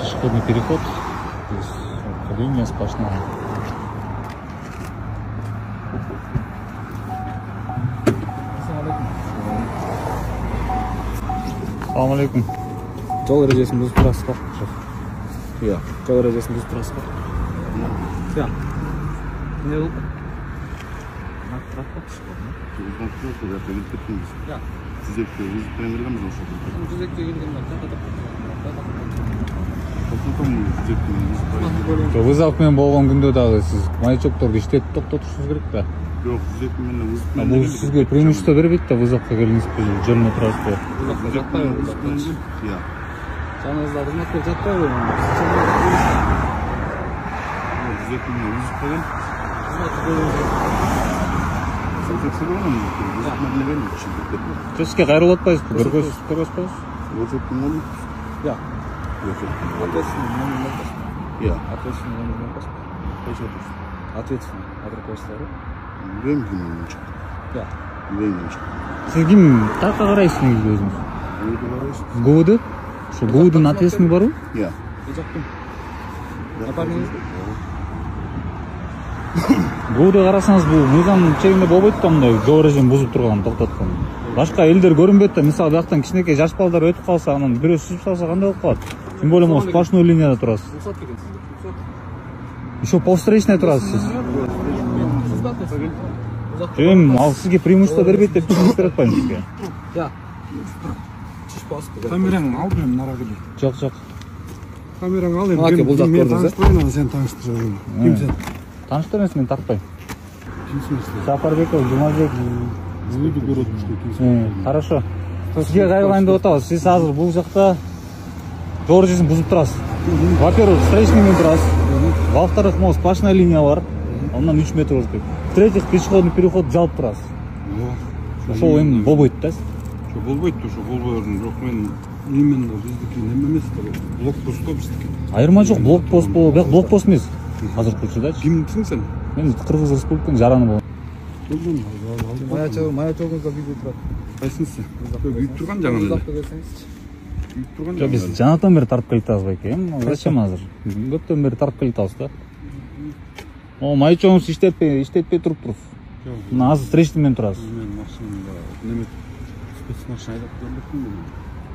Пешеходный переход. Здесь линия сплошная. Ассаламу алейкум. Жол ережесін бұзып тұрасыз ба? Иә, жол ережесін бұзып тұрасыз ба? Иә. Не болды? Вызовмен болған күнде дағы сіз маячокторды иштетип токтотушуңуз керек да. Жоқ, вызовмен Бул сизге преимущество бербейт да, вызовко келиңизби, жолуна турасызбы. Иә. Жаныңызда қызмет беріп жатпай ғой. Вызовмен вызов қойған. Сизге кайрылып атпайсызбы, көргөзбөйсүзбү? Вызовмен олу. Иә. Иә. Ответственный адрокостары. Иә. Сиз ким тарапка карайсыз негизи өзүңүз? ГУВД? Ошо ГУВДдун ответственный барбы? Иә. ГУВД карасаңыз бул мыйзам чегинде болбойт да, мындай жол эрежесин бузуп турган, токтоткон. Башка элдер көрүнбөйт да, мисалы бияктан кичинекей жаш балдар өтүп калса, анан бирөө сүзүп салса кандай болуп калат? Тем более могу сплошной линияда турасыз. Еще по встречной турасыз сиз. Ал сизге преимущество бербейт деп түшүнүп берип атпаймынбы сизге? Иә. Камераң ал мен нара келе. Жок. Камераң ал Аке, енді. бұл жақ Мен көрдіңіз, таныштырайын, сен таныштырайын. Ким сен? Тааныштыр эмес, мен тартпайм. Кимсиң? Сапарбеков, Жумабек. Үйдү көрөтмүш кимсиң? Хорошо. Сизге кайрылган деп атабыз. Сиз азыр бул жакта жол эрежесин бузуп турасыз. Во-первых, встречныймен турасыз. Во-вторых, могу сплошная линия бар. Ondan 3 метр болуш керек. В-третьих, пешеходный переход жалып турасыз. Ошол эми болбойт да. Ошо болбойт, ошо болбоорун, бирок мен именно биздики неме эмес да. Блокпост го биздики. Айырма жок, блокпост боло, бирок блокпост эмес. Азыркычыдачы. Кимсиң сен? Мен Кыргыз Республикасынын жараны болом. Маячогуңузда видео турат. Кайсынысы? Үйүп турган жаңы эле. Үйүп турган Жок, биз жанатан бери тартып келатабыз байке. Зачем азыр? Көптөн бери тартып келатабыз да. О, маячогуңуз иштетпей туруптур. Мына азыр встречныймен турасыз. Мен машинамда неме спецмашина айдап келдим.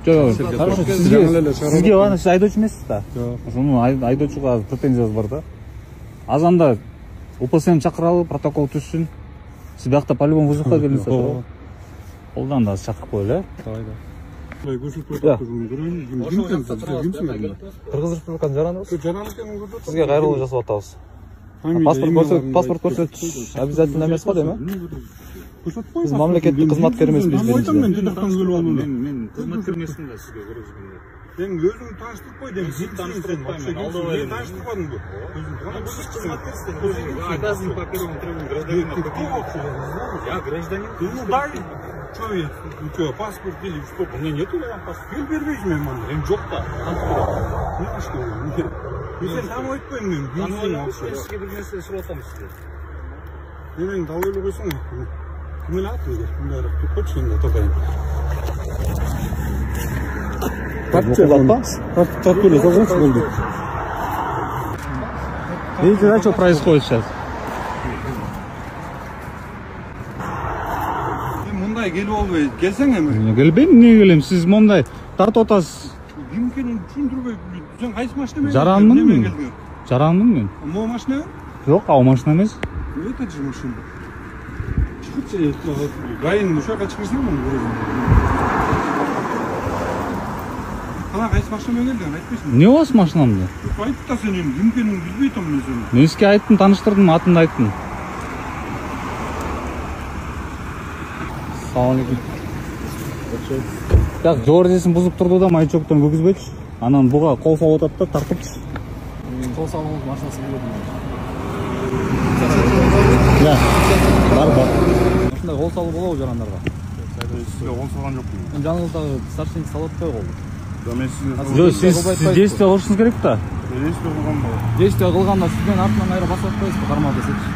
Жок, хорошо, сизге аны сиз айдоочу эмессиз да. Ошону айдоочуга азыр претензиябыз бар да. Азанда УПСМ чакыралы, протокол түзсүн. Сиз биякта по-любому вызовко келиңиз да. Колдан да чакырып коелу, Кайда? Көрсөтүп көрөйүн. Кимсиң? Кыргыз Республикасынын жараныбыз. Жаран экенин көрсөт. Сизге кайрылуу жасап атабыз. Паспорт көрсөтүш обязательно эмес го дейм, Биз мамлекеттик кызматкер эмеспиз. Мен жыдыктан келип алдым. Мен кызматкер эмесмин да сизге көргөзгөндө. Сен өзүңдү тааныштырып кой дейм. Сен тааныштырбайм. Мен тааныштырбадым бу. Обязан по первому требованию гражданина. Я гражданин. Дай человек, у тебя паспорт или что? У меня нету паспорта. Бел бербейсиң мен мана. Эми жок да. Не что? Сен таанып айтпайм мен. Сизге бир нерсе сурап атам сизге. Мен дал эле койсоң. Ким эле атыңыз? Мындай турчу енді топайын. Так эле соңгуч болду. Видите, да, что происходит сейчас? Мындай келип албай келсең эми. Келбейм, эмнеге келем? Сиз мондай тартып атасыз. Ким экенин түшүндүрбөй. Сен кайсы машина менен? Жаранмын. Жаранмын мен. Могу машина? Жок, ал машина эмес. Это же машина. Чыкырчы, гайын ошо жака чыгырсаң муну көрөсүң. Кана кайсы машина менен келдиң, айтпайсың? Эмне боласыз машинамда? Айт да сен эми ким экенин билбей атам мен сени. Мен сизге айттым, тааныштырдым, атымды айттым. Assalamu alaikum. Так, жол эрежесин бузуп турду да, маячоктон көгүзбөйчү. Анан буга кол салып атат да, тартыпчы. Кол салууңуз машинасы билбедим. Да. Бар. Ушундай кол салуу болобу жарандарга? Сизге кол салган жокмун. Мен жаныңыздагы старшинди салып атпай колду. Мен сизге Жок, сиз действие кылышыңыз керек да. действие кылганбы? Действие кылганда сизден артынан айра басып атпайсызбы, кармап десечи?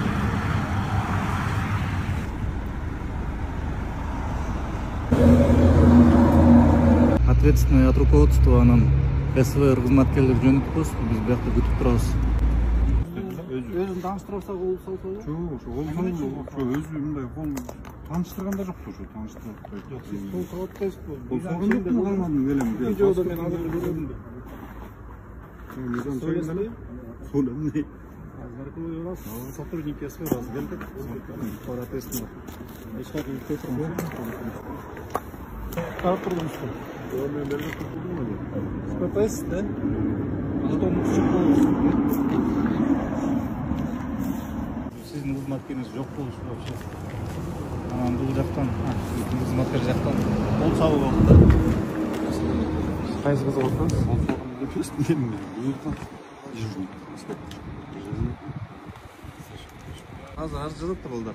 Ответственное от руководства нам СВР кызматкерлери жөнөтүп коесузбу, биз биякта күтүп турабыз. Өзүн тааныштыра алса болуп салса болот. Жок, ошо өзү мындай кол тааныштырганда жокпу, ошо тааныштырып. Жок, сиз кол сабап атпайсызбы? Кол сабган жокпун, калмадым элем. Видеодо мен азыр көрдүм. Мыйзам чыгып Солемне. Сотрудники СВР аз келди. Пара тестине. Эчкак илтеп турган. Карап тургансызбы? Мен берген турдум. ППС, да? Автомат чыкпоо. Сиздин кызматкериңиз жок болушу вообще. Анан бул жактан, кызматкер жактан кол сабып алды да. Кайсы кызык отпасыз? Азыр жазат да балдар.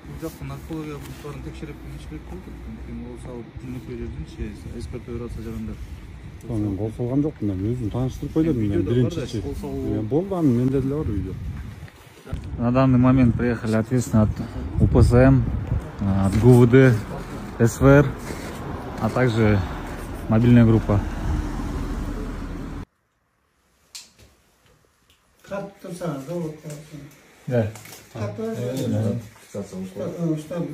Бул жактан наркология пункттарын текшерип кириш керек болду. Кол сабып күнөкөйлөрдүнчү эксперт операция жарандар. Мен кол салган жокмун, мен өзүм тааныштырып койдум мен биринчи. Болду, анан менде деле бар видео. На данный момент приехали ответственные от УПСМ, от ГУВД, СВР, а также мобильная группа. Да. Штаб